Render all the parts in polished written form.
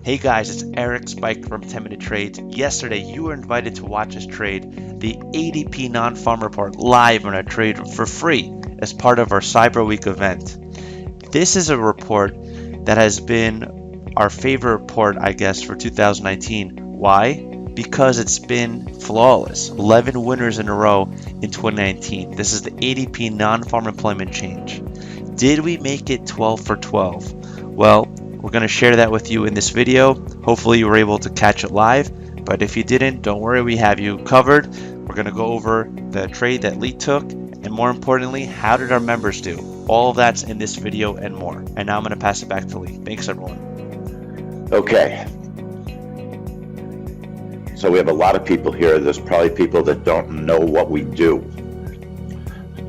Hey guys, it's Eric Spike from 10 Minute Trades. Yesterday, you were invited to watch us trade the ADP non-farm report live on our trade for free as part of our Cyber Week event. This is a report that has been our favorite report, I guess, for 2019. Why? Because it's been flawless. 11 winners in a row in 2019. This is the ADP non-farm employment change. Did we make it 12 for 12? Well, we're going to share that with you in this video. Hopefully you were able to catch it live, but if you didn't, don't worry, we have you covered. We're going to go over the trade that Leigh took, and more importantly, how did our members do? All of that's in this video and more. And now I'm going to pass it back to Leigh. Thanks, everyone. Okay. So we have a lot of people here. There's probably people that don't know what we do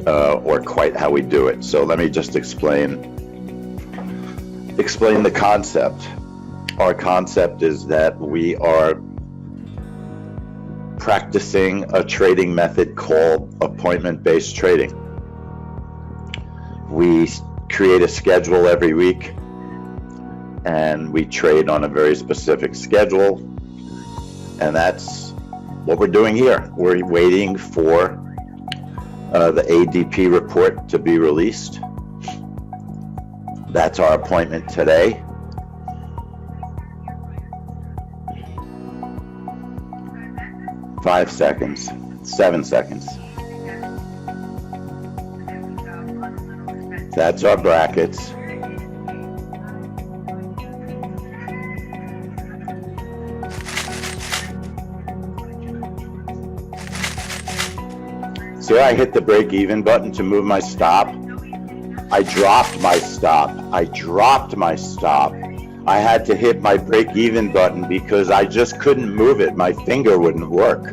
or quite how we do it. So let me just explain the concept. Our concept is that we are practicing a trading method called appointment-based trading. We create a schedule every week and we trade on a very specific schedule, and that's what we're doing here. We're waiting for the ADP report to be released. That's our appointment today. Five seconds, 7 seconds. That's our brackets. See how I hit the break even button to move my stop? I dropped my stop. I had to hit my break even button because I just couldn't move it. My finger wouldn't work.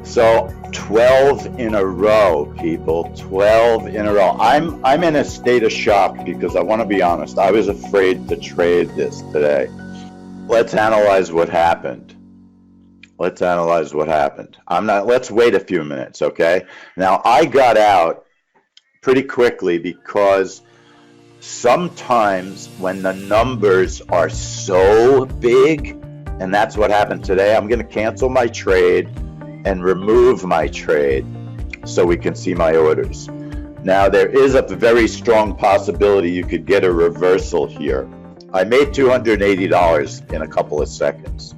So 12 in a row, people, 12 in a row. I'm in a state of shock because I want to be honest. I was afraid to trade this today. Let's analyze what happened. Let's wait a few minutes, okay? Now, I got out pretty quickly because sometimes when the numbers are so big, and that's what happened today, I'm going to cancel my trade and remove my trade so we can see my orders. Now, there is a very strong possibility you could get a reversal here. I made $280 in a couple of seconds.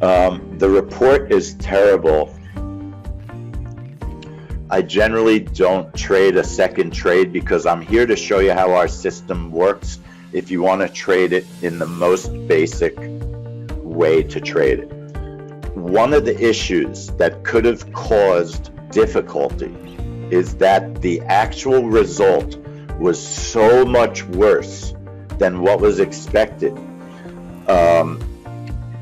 The report is terrible. I generally don't trade a second trade because I'm here to show you how our system works if you want to trade it in the most basic way to trade it. One of the issues that could have caused difficulty is that the actual result was so much worse than what was expected.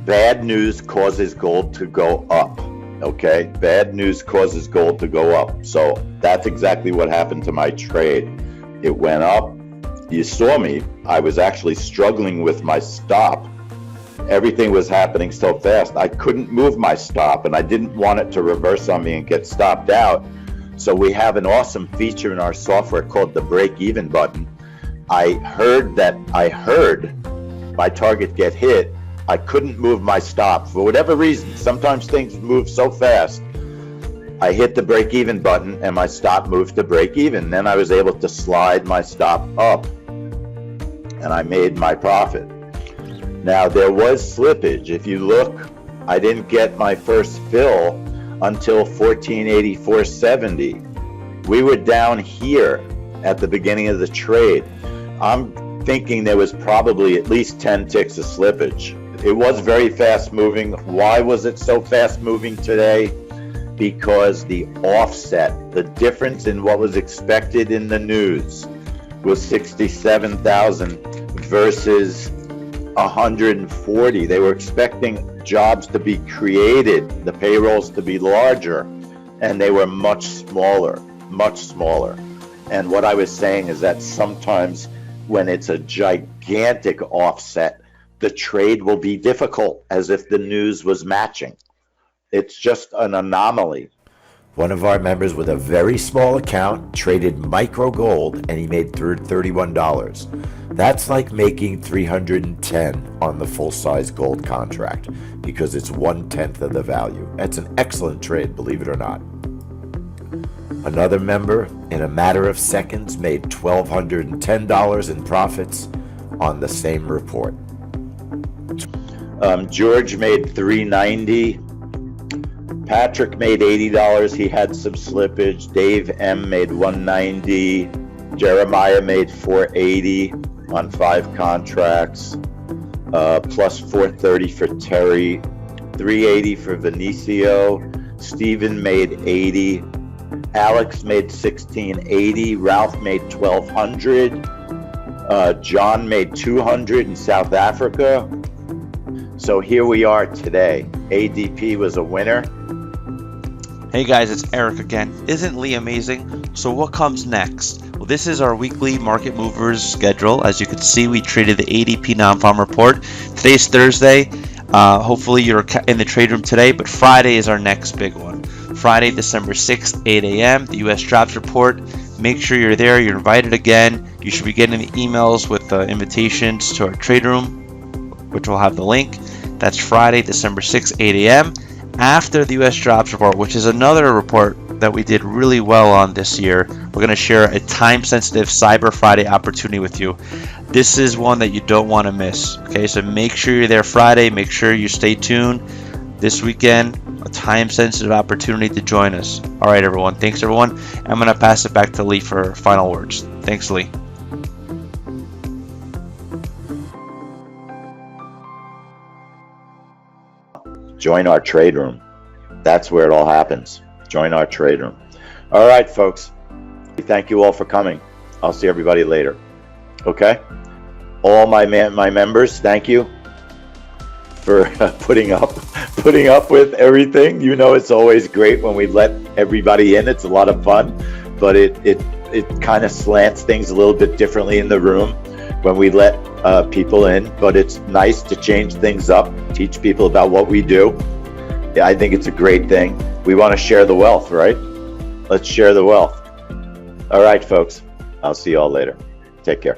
Bad news causes gold to go up. Okay, bad news causes gold to go up. So that's exactly what happened to my trade. It went up. You saw me. I was actually struggling with my stop. Everything was happening so fast. I couldn't move my stop, and I didn't want it to reverse on me and get stopped out. So we have an awesome feature in our software called the break-even button. I heard my target get hit. I couldn't move my stop for whatever reason. Sometimes things move so fast. I hit the break even button and my stop moved to break even. Then I was able to slide my stop up and I made my profit. Now there was slippage. If you look, I didn't get my first fill until 1484.70. We were down here at the beginning of the trade. I'm thinking there was probably at least 10 ticks of slippage. It was very fast moving. Why was it so fast moving today? Because the offset, the difference in what was expected in the news was 67,000 versus 140. They were expecting jobs to be created, the payrolls to be larger, and they were much smaller. And what I was saying is that sometimes when it's a gigantic offset, the trade will be difficult, as if the news was matching. It's just an anomaly. One of our members with a very small account traded micro gold and he made $31. That's like making 310 on the full-size gold contract because it's 1/10 of the value. That's an excellent trade, believe it or not. Another member, in a matter of seconds, made $1,210 in profits on the same report. George made $390. Patrick made $80. He had some slippage. Dave M made $190. Jeremiah made $480 on 5 contracts. Plus $430 for Terry. $380 for Vinicio. Stephen made $80. Alex made $1,680. Ralph made $1,200. John made $200 in South Africa. So here we are today. ADP was a winner. Hey guys, it's Eric again. Isn't Leigh amazing? So what comes next? Well, this is our weekly market movers schedule. As you can see, we traded the ADP non-farm report. Today's Thursday. Hopefully you're in the trade room today, but Friday is our next big one. Friday, December 6th, 8 a.m., the U.S. Jobs Report. Make sure you're there. You're invited again. You should be getting the emails with invitations to our trade room, which will have the link. That's Friday, December 6th, 8 a.m. After the U.S. Jobs Report, which is another report that we did really well on this year, we're going to share a time-sensitive Cyber Friday opportunity with you. This is one that you don't want to miss. Okay, so make sure you're there Friday. Make sure you stay tuned. This weekend, a time-sensitive opportunity to join us. All right, everyone. Thanks, everyone. I'm going to pass it back to Leigh for final words. Thanks, Leigh. Join our trade room. That's where it all happens. Join our trade room. All right, folks. Thank you all for coming. I'll see everybody later. Okay? All my members, thank you for putting up with everything. You know, it's always great when we let everybody in. It's a lot of fun, but it kind of slants things a little bit differently in the room when we let people in, but it's nice to change things up, teach people about what we do. I think it's a great thing. We want to share the wealth, right? Let's share the wealth. All right, folks. I'll see you all later. Take care.